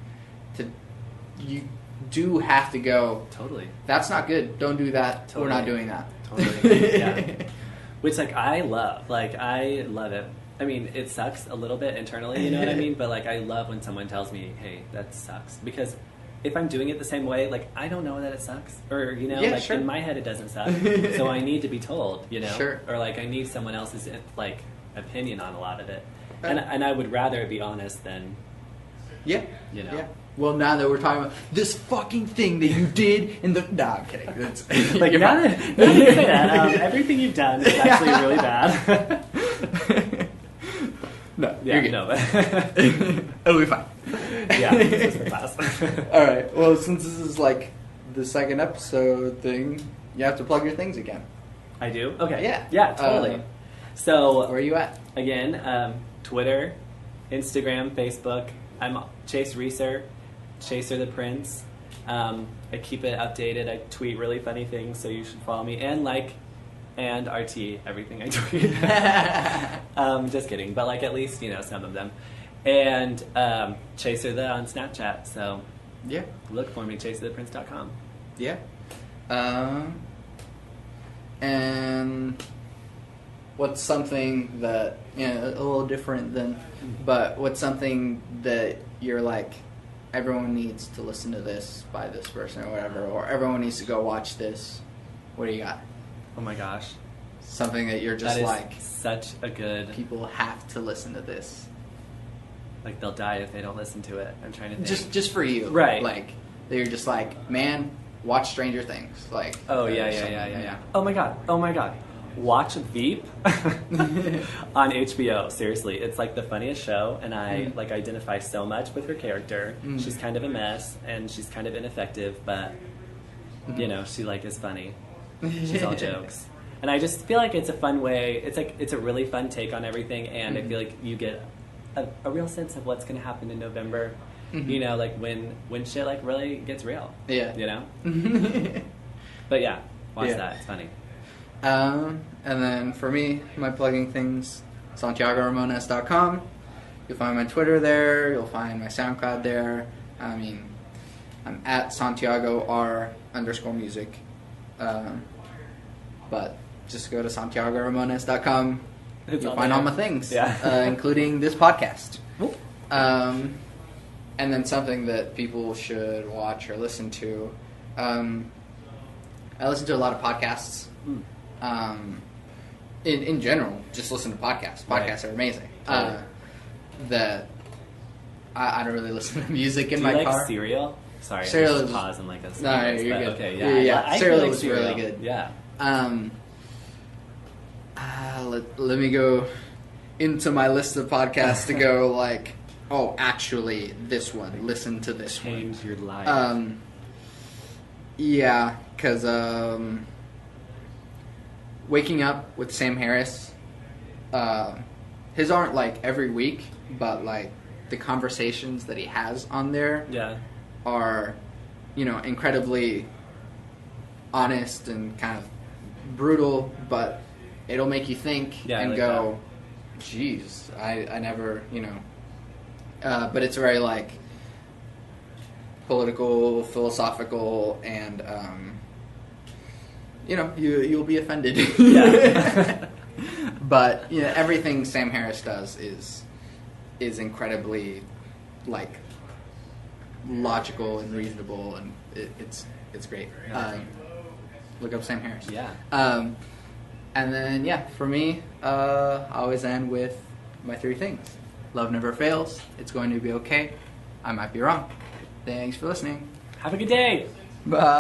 you do have to go, totally. That's not good. Don't do that. Totally. We're not doing that. Totally. Yeah. Which, like, I love. Like, I love it. I mean, it sucks a little bit internally, you know what I mean? But, like, I love when someone tells me, hey, that sucks. Because if I'm doing it the same way, like, I don't know that it sucks. Or, you know, in my head it doesn't suck. So I need to be told, you know? Sure. Or, like, I need someone else's, like, opinion on a lot of it. And I would rather be honest than, you know. Yeah. Well, now that we're talking about this fucking thing that you did in the... Nah, I'm kidding. It's, like, now that you say that, everything you've done is actually really bad. No, you're good. No, but it'll be fine. Yeah, it's just the past. All right. Well, since this is like the second episode thing, you have to plug your things again. I do? Okay. Yeah. Yeah, totally. So, where are you at? Again, Twitter, Instagram, Facebook. I'm Chase Reeser, Chaser the Prince. I keep it updated. I tweet really funny things, so you should follow me and and RT everything I tweet. Just kidding, but like at least, you know, some of them. And Chaser the on Snapchat, so yeah, look for me, chasertheprince.com. Yeah. And what's something that, you know, a little different than, but what's something that you're like, everyone needs to listen to this by this person or whatever, or everyone needs to go watch this? What do you got? Oh my gosh. Something that you're just like, such a good... People have to listen to this. Like, they'll die if they don't listen to it. I'm trying to think. Just for you. Right. Like, they're just like, man, watch Stranger Things. Like, oh, yeah. Oh my god. Watch Veep on HBO. Seriously, it's like the funniest show, and I like identify so much with her character. She's kind of a mess, and she's kind of ineffective, but you know, she like is funny. She's all jokes, and I just feel like it's a fun way. It's like it's a really fun take on everything, and I feel like you get a real sense of what's going to happen in November. You know, like when shit like really gets real. Yeah, you know. But yeah, watch that. It's funny. And then for me, my plugging things, SantiagoRamones.com. You'll find my Twitter there. You'll find my SoundCloud there. I mean, I'm at Santiago R_music. But just go to SantiagoRamones.com. You'll find all my things, including this podcast. And then something that people should watch or listen to. I listen to a lot of podcasts. In general, just listen to podcasts. Podcasts are amazing. Totally. I don't really listen to music in my car. Cereal? Sorry, Cereal I just pause and like a no, you're good. Okay, yeah. Cereal like is really good. Yeah. Let me go into my list of podcasts to go like, oh, actually, this one. Listen to this one. Change your life. Yeah, because Waking Up with Sam Harris, his aren't like every week, but like the conversations that he has on there are, incredibly honest and kind of brutal, but it'll make you think and like go, geez, I never, but it's very like political, philosophical, and you'll be offended. Yeah. But everything Sam Harris does is incredibly like logical and reasonable, and it's great. Look up Sam Harris. Yeah. And then for me, I always end with my 3 things. Love never fails. It's going to be okay. I might be wrong. Thanks for listening. Have a good day. Bye.